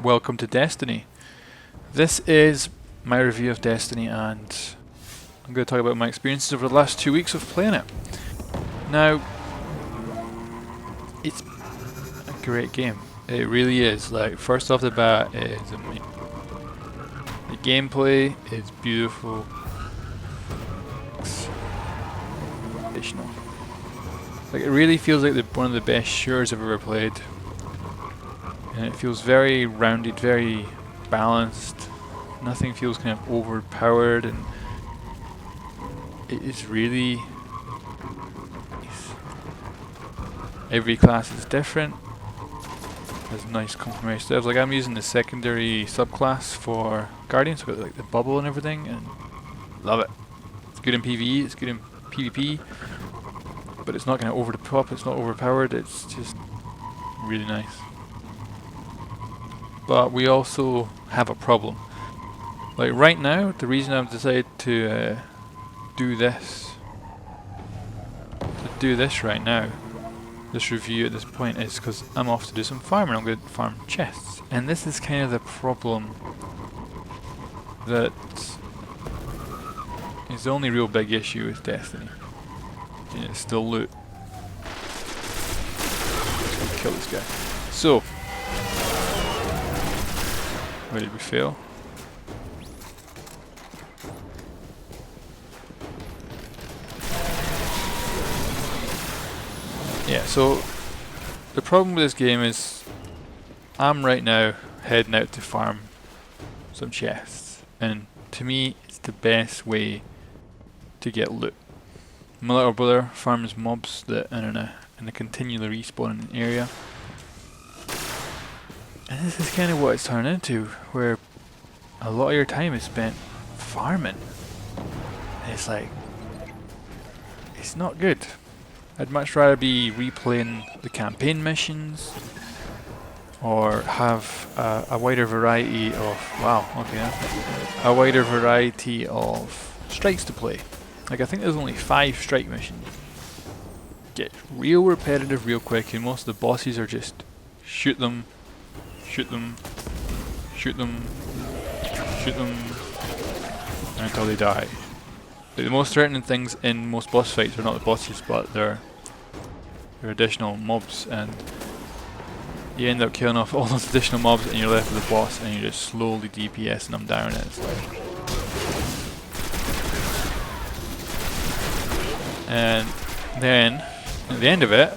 welcome to Destiny. This is my review of Destiny, and I'm going to talk about my experiences over the last 2 weeks of playing it. Now, it's a great game. It really is. Like, first off the bat, it's amazing. The gameplay is beautiful. It's additional. Like, it really feels like one of the best shooters I've ever played. And it feels very rounded, very balanced. Nothing feels kind of overpowered, and it is really... Every class is different. There's nice complementary stuff. Like, I'm using the secondary subclass for Guardian, so I've got like the bubble and everything, and love it. It's good in PvE, it's good in PvP, but it's not kind of over the top, it's not overpowered, it's just really nice. But we also have a problem. Like right now, the reason I've decided to do this right now, this review at this point, is because I'm off to do some farming. I'm going to farm chests, and this is kind of the problem that is the only real big issue with Destiny. And it's still loot. Let's go kill this guy. So, where did we fail? Yeah, so the problem with this game is I'm right now heading out to farm some chests, and to me it's the best way to get loot. My little brother farms mobs that are in a continual respawn area, and this is kind of what it's turned into, where a lot of your time is spent farming. And it's like, it's not good. I'd much rather be replaying the campaign missions, or have a wider variety of a wider variety of strikes to play. Like, I think there's only 5 strike missions. Get real repetitive real quick, and most of the bosses are just shoot them, shoot them, shoot them, shoot them until they die. Like, the most threatening things in most boss fights are not the bosses, but they're additional mobs, and you end up killing off all those additional mobs and you're left with the boss, and you're just slowly DPSing them down, and it's like... And then, at the end of it,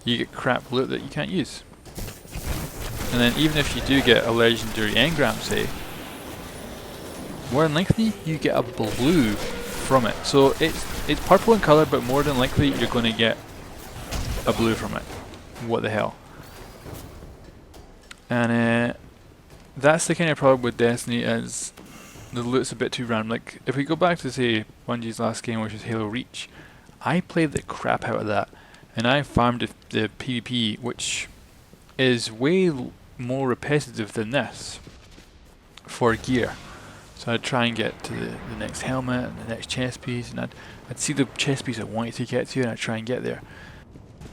you get crap loot that you can't use. And then even if you do get a legendary engram, say, more than likely you get a blue from it. So it's purple in colour, but more than likely you're going to get a blue from it. What the hell? And that's the kind of problem with Destiny, is the loot's a bit too random. Like, if we go back to, say, Bungie's last game, which is Halo Reach, I played the crap out of that, and I farmed the PvP, which is way more repetitive than this for gear. So I'd try and get to the next helmet and the next chest piece, and I'd see the chest piece I wanted to get to, and I'd try and get there.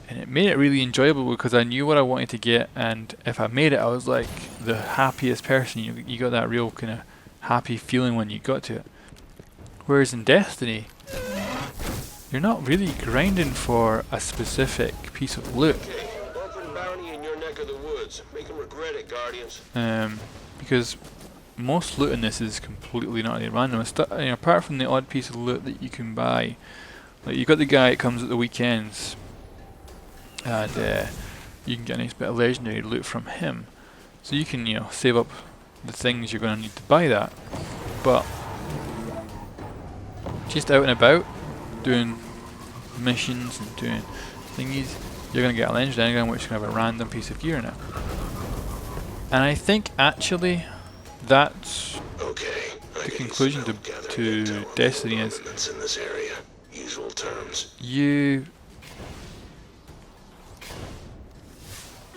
And it made it really enjoyable because I knew what I wanted to get, and if I made it, I was like the happiest person. You got that real kind of happy feeling when you got to it. Whereas in Destiny, you're not really grinding for a specific piece of loot. Because most loot in this is completely not random. Apart from the odd piece of loot that you can buy, like you got the guy that comes at the weekends, and you can get a nice bit of legendary loot from him. So you can, save up the things you're going to need to buy that. But just out and about, doing missions and doing thingies, you're going to get a legendary engram which can have a random piece of gear in it. And I think actually that's the conclusion to Destiny is you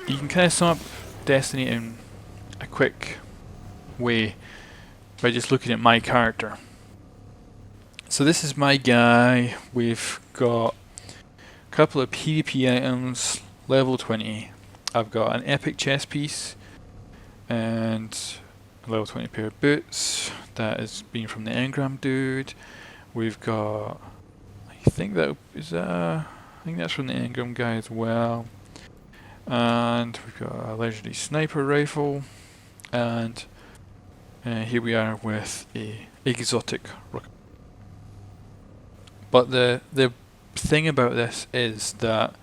can kind of sum up Destiny in a quick way by just looking at my character. So this is my guy. We've got a couple of PvP items, level 20. I've got an epic chest piece, and a level 20 pair of boots. That is being from the engram dude. We've got, I think that's from the engram guy as well. And we've got a legendary sniper rifle, and here we are with a exotic rocket. But the thing about this is that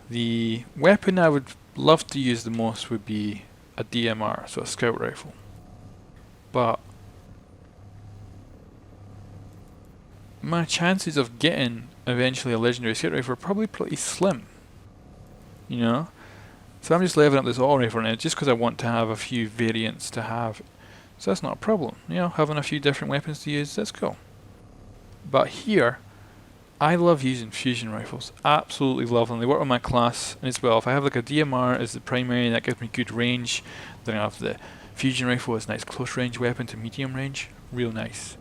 the weapon I would love to use the most would be a DMR, so a scout rifle. But my chances of getting eventually a legendary scout rifle are probably pretty slim, you know? So I'm just leveling up this auto rifle now just because I want to have a few variants to have. So that's not a problem, you know, having a few different weapons to use, that's cool. But here, I love using fusion rifles, absolutely love them. They work on my class as well. If I have like a DMR as the primary, that gives me good range. Then I have the fusion rifle as a nice close range weapon to medium range, real nice.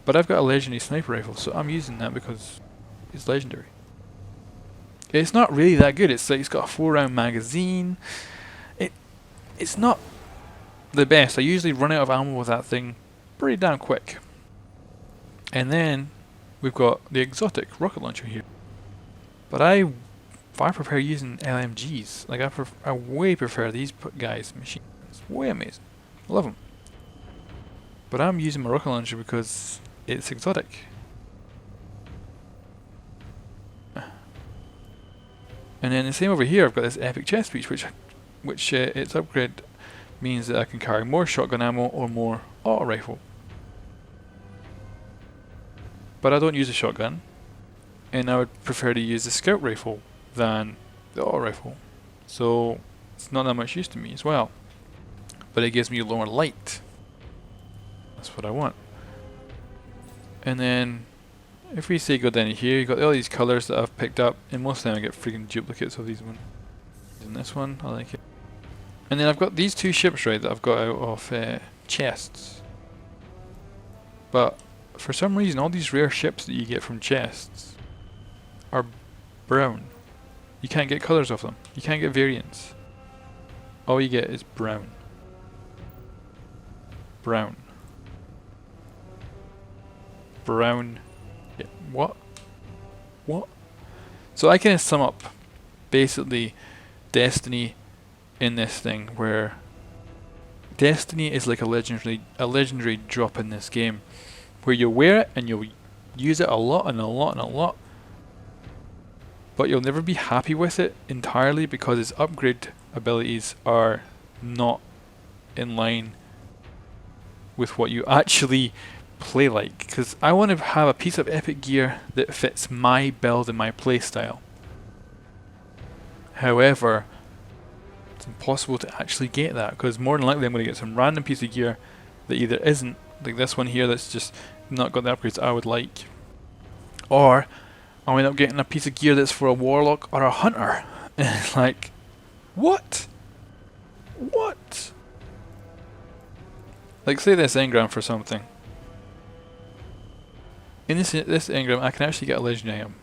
But I've got a legendary sniper rifle, so I'm using that because it's legendary. It's not really that good. It's like it's got a 4-round magazine. It's not the best. I usually run out of ammo with that thing pretty damn quick. And then we've got the exotic rocket launcher here. But I prefer using LMGs. Like I way prefer these guys' machines. It's way amazing. I love them. But I'm using my rocket launcher because it's exotic. And then the same over here, I've got this epic chest piece, which its upgrade means that I can carry more shotgun ammo or more auto rifle. But I don't use a shotgun, and I would prefer to use the scout rifle than the auto rifle. So it's not that much use to me as well. But it gives me lower light. That's what I want. And then if we say go down here, you've got all these colours that I've picked up, and most of them I get freaking duplicates of these ones. And this one, I like it. And then I've got these two ships, right, that I've got out of chests. But for some reason, all these rare ships that you get from chests are brown. You can't get colours of them. You can't get variants. All you get is brown. Brown. Brown. Yeah, what? What? So I kind of sum up basically Destiny in this thing, where Destiny is like a legendary drop in this game, where you'll wear it and you'll use it a lot and a lot and a lot, but you'll never be happy with it entirely because its upgrade abilities are not in line with what you actually play like. Because I want to have a piece of epic gear that fits my build and my playstyle. However, it's impossible to actually get that, because more than likely I'm going to get some random piece of gear that either isn't, like this one here, that's just not got the upgrades I would like, or I'll end up getting a piece of gear that's for a warlock or a hunter. And it's like, what? What? Like, say this engram for something. In this engram, I can actually get a legendary item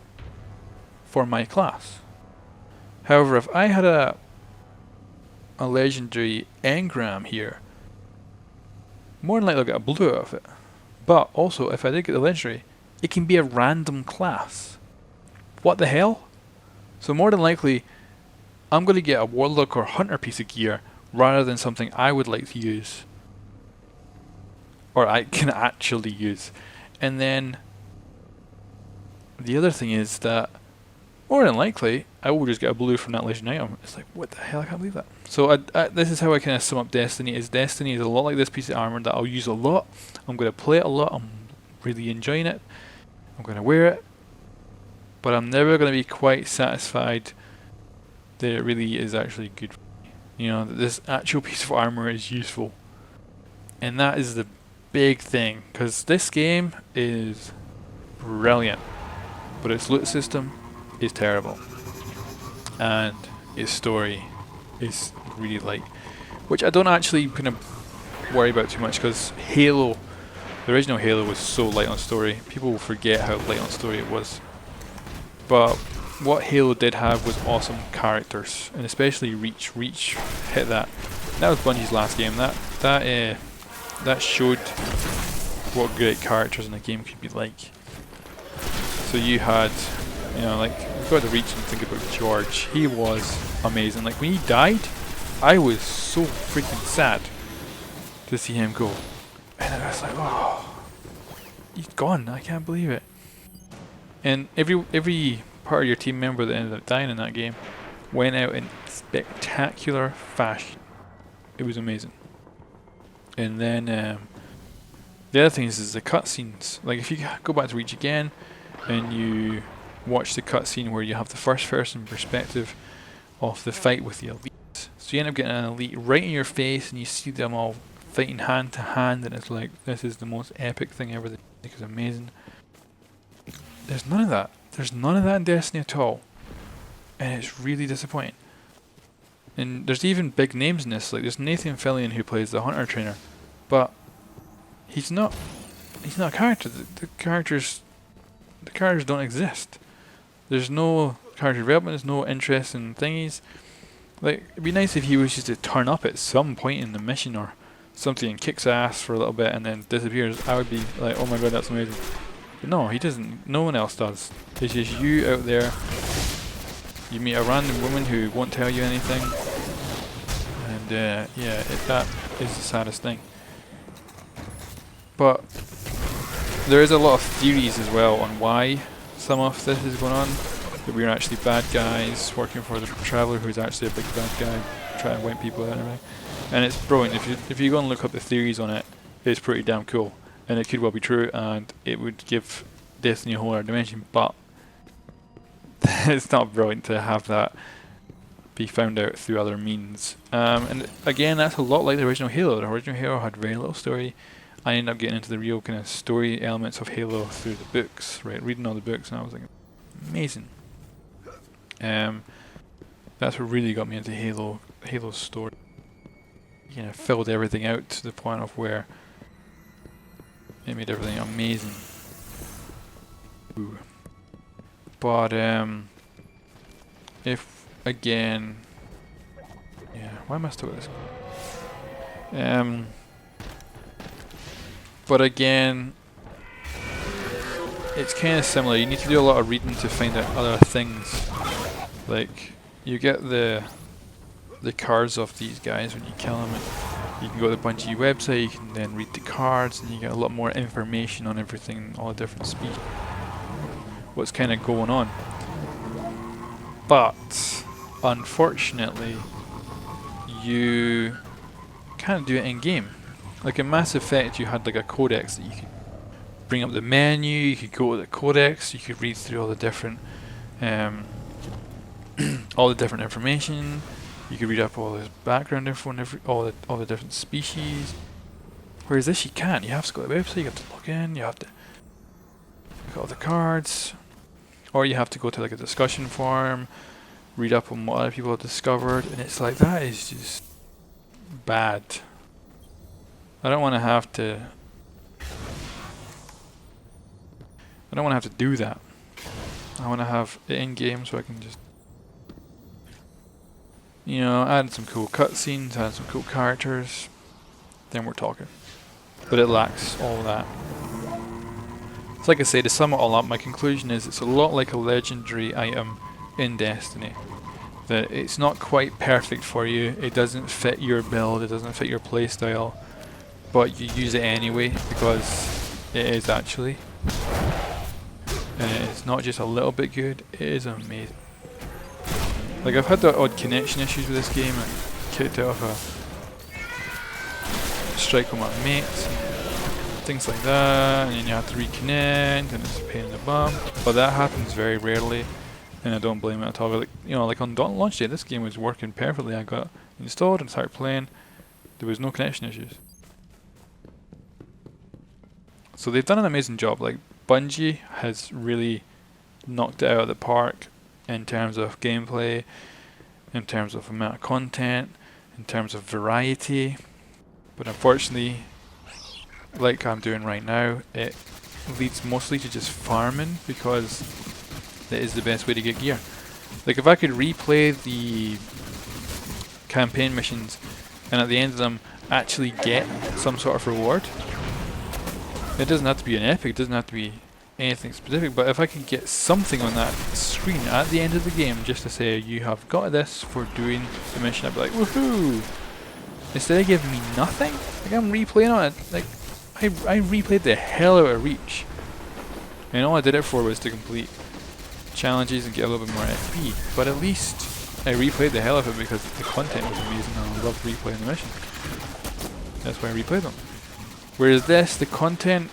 for my class. However, if I had a legendary engram here, more than likely I'll get a blue out of it. But also, if I did get the legendary, it can be a random class. What the hell? So more than likely, I'm going to get a warlock or hunter piece of gear rather than something I would like to use, or I can actually use. And then the other thing is that more than likely I will just get a blue from that legendary item. It's like, what the hell, I can't believe that. So this is how I kind of sum up Destiny. Destiny is a lot like this piece of armor that I'll use a lot. I'm going to play it a lot. I'm really enjoying it. I'm going to wear it. But I'm never going to be quite satisfied that it really is actually good for me. You know, that this actual piece of armor is useful. And that is the big thing, because this game is brilliant, but its loot system is terrible, and its story is really light, which I don't actually kind of worry about too much, because Halo, the original Halo, was so light on story. People will forget how light on story it was. But what Halo did have was awesome characters, and especially Reach. Reach hit that that was Bungie's last game. That showed what great characters in a game could be like. So you had, you know, like, you've got to reach and think about George. He was amazing. Like, when he died, I was so freaking sad to see him go. And I was like, oh, he's gone. I can't believe it. And every part of your team member that ended up dying in that game went out in spectacular fashion. It was amazing. And then the other thing is the cutscenes. Like, if you go back to Reach again and you watch the cutscene where you have the first person perspective of the fight with the elites, so you end up getting an elite right in your face and you see them all fighting hand to hand, and it's like, this is the most epic thing ever. The music is amazing. There's none of that. There's none of that in Destiny at all, and it's really disappointing. And there's even big names in this. Like, there's Nathan Fillion who plays the Hunter Trainer, but he's not a character. The characters don't exist. There's no character development. There's no interest in thingies. Like, it'd be nice if he was just to turn up at some point in the mission or something and kicks ass for a little bit and then disappears. I would be like, oh my god, that's amazing. But no, he doesn't. No one else does. It's just you out there. You meet a random woman who won't tell you anything, and yeah, that is the saddest thing. But there is a lot of theories as well on why some of this is going on. That we're actually bad guys working for the Traveler, who's actually a big bad guy, trying to wipe people out and everything. And it's brilliant. If you go and look up the theories on it, it's pretty damn cool, and it could well be true, and it would give Destiny a whole other dimension. But it's not brilliant to have that be found out through other means. And again, that's a lot like the original Halo. The original Halo had very little story. I ended up getting into the real kind of story elements of Halo through the books, right? Reading all the books, and I was like, amazing. That's what really got me into Halo's story. You know, filled everything out to the point of where it made everything amazing. Ooh. But if again, yeah, why am I still with this? But again, it's kind of similar. You need to do a lot of reading to find out other things. Like, you get the cards of these guys when you kill them. And you can go to the Bungie website. You can then read the cards, and you get a lot more information on everything, all the different species. What's kind of going on. But unfortunately, you can't do it in game. Like in Mass Effect, you had like a codex that you could bring up the menu. You could go to the codex. You could read through all the different, all the different information. You could read up all the background info and all the different species. Whereas this, you can't. You have to go to the website. You have to log in. You have to look at all the cards. Or you have to go to like a discussion forum, read up on what other people have discovered, and it's like, that is just bad. I don't want to have to do that. I want to have it in game so I can just, you know, add some cool cutscenes, add some cool characters, then we're talking. But it lacks all that. So like I say, to sum it all up, my conclusion is it's a lot like a legendary item in Destiny. That it's not quite perfect for you, it doesn't fit your build, it doesn't fit your playstyle, but you use it anyway because it is actually. And it's not just a little bit good, it is amazing. Like, I've had the odd connection issues with this game, and kicked out of a strike with my mates, things like that, and then you have to reconnect, and it's a pain in the bum. But that happens very rarely, and I don't blame it at all. But like, you know, like on launch day, this game was working perfectly. I got installed and started playing. There was no connection issues. So they've done an amazing job. Like, Bungie has really knocked it out of the park in terms of gameplay, in terms of amount of content, in terms of variety. But unfortunately, like I'm doing right now, it leads mostly to just farming because that is the best way to get gear. Like, if I could replay the campaign missions and at the end of them actually get some sort of reward. It doesn't have to be an epic, it doesn't have to be anything specific, but if I can get something on that screen at the end of the game just to say you have got this for doing the mission, I'd be like, woohoo! Instead of giving me nothing, like I'm replaying on it, like I replayed the hell out of Reach, and all I did it for was to complete challenges and get a little bit more XP, but at least I replayed the hell out of it because the content was amazing and I loved replaying the mission. That's why I replayed them. Whereas this, the content,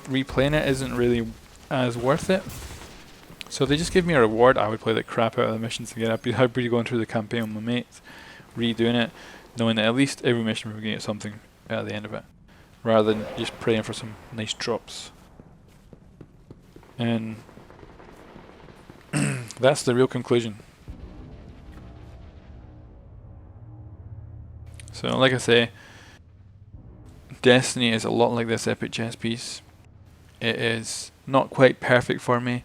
replaying it isn't really as worth it. So if they just give me a reward, I would play the crap out of the missions again. I'd be going through the campaign with my mates, redoing it, knowing that at least every mission we're going to get something at the end of it, rather than just praying for some nice drops. And that's the real conclusion. So like I say, Destiny is a lot like this epic chess piece. It is not quite perfect for me.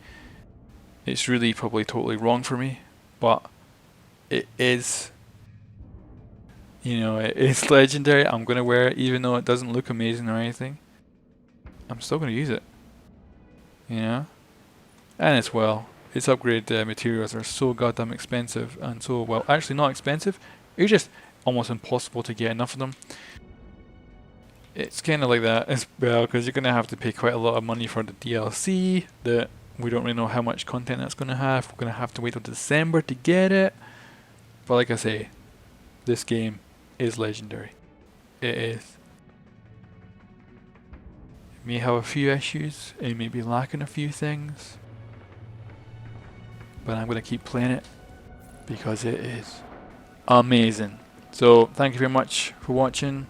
It's really probably totally wrong for me, but it is, you know, it is legendary. I'm going to wear it even though it doesn't look amazing or anything. I'm still going to use it, you know. And as well, its upgrade materials are so goddamn expensive and so, well, actually not expensive. It's just almost impossible to get enough of them. It's kind of like that as well, because you're going to have to pay quite a lot of money for the DLC that we don't really know how much content that's going to have. We're going to have to wait till December to get it. But like I say, this game is legendary. It is. It may have a few issues, it may be lacking a few things, but I'm going to keep playing it because it is amazing. So thank you very much for watching.